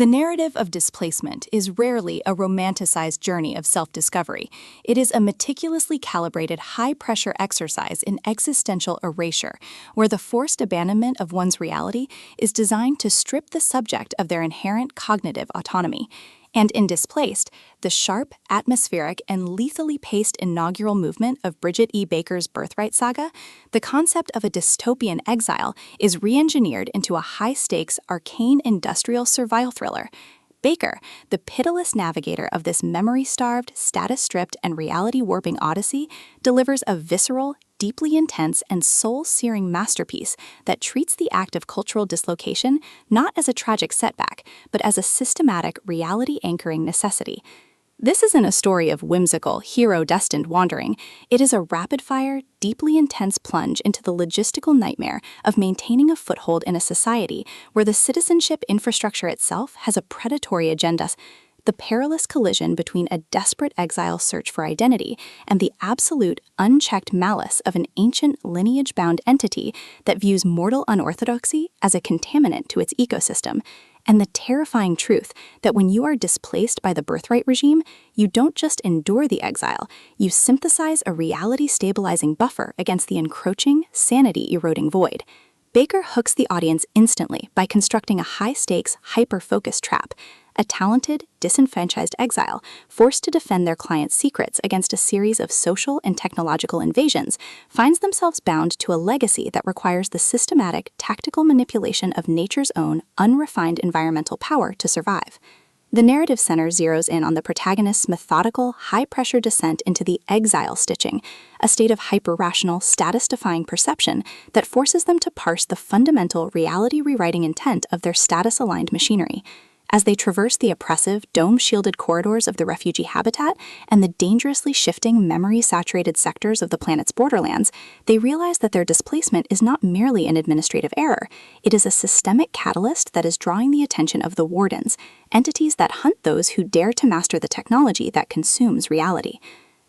The narrative of displacement is rarely a romanticized journey of self-discovery. It is a meticulously calibrated high-pressure exercise in existential erasure, where the forced abandonment of one's reality is designed to strip the subject of their inherent cognitive autonomy. And in Displaced, the sharp, atmospheric, and lethally paced inaugural movement of Bridget E. Baker's Birthright saga, the concept of a dystopian exile is re-engineered into a high-stakes, arcane industrial survival thriller. Baker, the pitiless navigator of this memory-starved, status-stripped, and reality-warping odyssey, delivers a visceral, deeply intense, and soul-searing masterpiece that treats the act of cultural dislocation not as a tragic setback, but as a systematic, reality-anchoring necessity. This isn't a story of whimsical, hero-destined wandering. It is a rapid-fire, deeply intense plunge into the logistical nightmare of maintaining a foothold in a society where the citizenship infrastructure itself has a predatory agenda. The perilous collision between a desperate exile's search for identity and the absolute, unchecked malice of an ancient, lineage-bound entity that views mortal unorthodoxy as a contaminant to its ecosystem, and the terrifying truth that when you are displaced by the birthright regime, you don't just endure the exile, you synthesize a reality-stabilizing buffer against the encroaching, sanity-eroding void. Baker hooks the audience instantly by constructing a high-stakes, hyper-focused trap. A talented, disenfranchised exile, forced to defend their client's secrets against a series of social and technological invasions, finds themselves bound to a legacy that requires the systematic, tactical manipulation of nature's own, unrefined environmental power to survive. The narrative center zeroes in on the protagonist's methodical, high-pressure descent into the exile stitching, a state of hyper-rational, status-defying perception that forces them to parse the fundamental reality-rewriting intent of their status-aligned machinery. As they traverse the oppressive, dome-shielded corridors of the refugee habitat and the dangerously shifting, memory-saturated sectors of the planet's borderlands, they realize that their displacement is not merely an administrative error. It is a systemic catalyst that is drawing the attention of the wardens, entities that hunt those who dare to master the technology that consumes reality.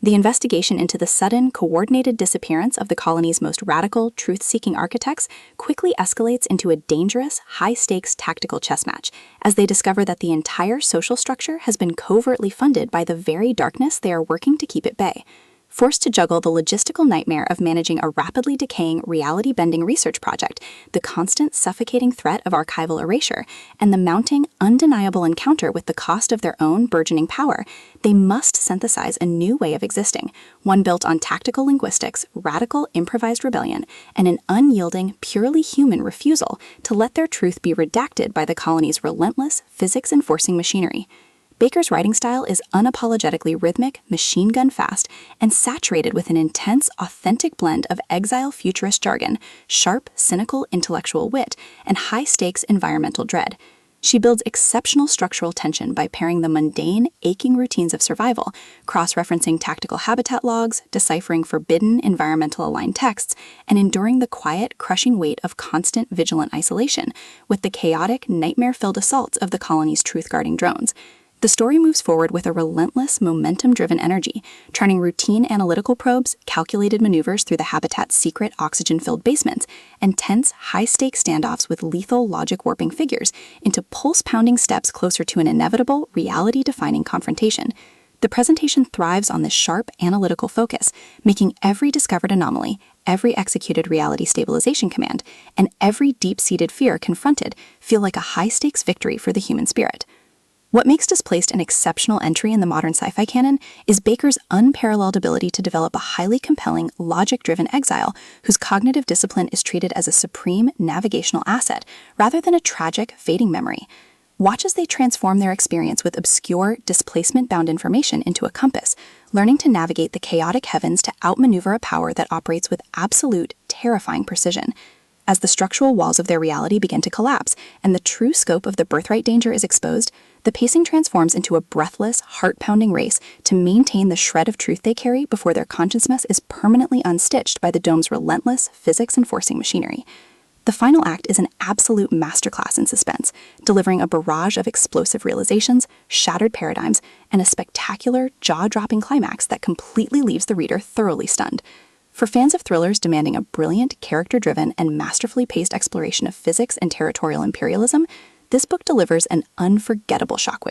The investigation into the sudden, coordinated disappearance of the colony's most radical, truth-seeking architects quickly escalates into a dangerous, high-stakes tactical chess match, as they discover that the entire social structure has been covertly funded by the very darkness they are working to keep at bay. Forced to juggle the logistical nightmare of managing a rapidly decaying, reality-bending research project, the constant suffocating threat of archival erasure, and the mounting, undeniable encounter with the cost of their own burgeoning power, they must synthesize a new way of existing, one built on tactical linguistics, radical improvised rebellion, and an unyielding, purely human refusal to let their truth be redacted by the colony's relentless, physics-enforcing machinery. Baker's writing style is unapologetically rhythmic, machine gun fast, and saturated with an intense, authentic blend of exile futurist jargon, sharp, cynical intellectual wit, and high-stakes environmental dread. She builds exceptional structural tension by pairing the mundane, aching routines of survival, cross-referencing tactical habitat logs, deciphering forbidden, environmental-aligned texts, and enduring the quiet, crushing weight of constant, vigilant isolation with the chaotic, nightmare-filled assaults of the colony's truth-guarding drones. The story moves forward with a relentless, momentum-driven energy, turning routine analytical probes, calculated maneuvers through the habitat's secret oxygen-filled basements, and tense, high-stakes standoffs with lethal logic-warping figures into pulse-pounding steps closer to an inevitable, reality-defining confrontation. The presentation thrives on this sharp, analytical focus, making every discovered anomaly, every executed reality stabilization command, and every deep-seated fear confronted feel like a high-stakes victory for the human spirit. What makes Displaced an exceptional entry in the modern sci-fi canon is Baker's unparalleled ability to develop a highly compelling, logic-driven exile whose cognitive discipline is treated as a supreme navigational asset rather than a tragic, fading memory. Watch as they transform their experience with obscure, displacement-bound information into a compass, learning to navigate the chaotic heavens to outmaneuver a power that operates with absolute, terrifying precision. As the structural walls of their reality begin to collapse and the true scope of the birthright danger is exposed, the pacing transforms into a breathless, heart-pounding race to maintain the shred of truth they carry before their consciousness is permanently unstitched by the dome's relentless, physics-enforcing machinery. The final act is an absolute masterclass in suspense, delivering a barrage of explosive realizations, shattered paradigms, and a spectacular, jaw-dropping climax that completely leaves the reader thoroughly stunned. For fans of thrillers demanding a brilliant, character-driven, and masterfully paced exploration of physics and territorial imperialism, this book delivers an unforgettable shockwave.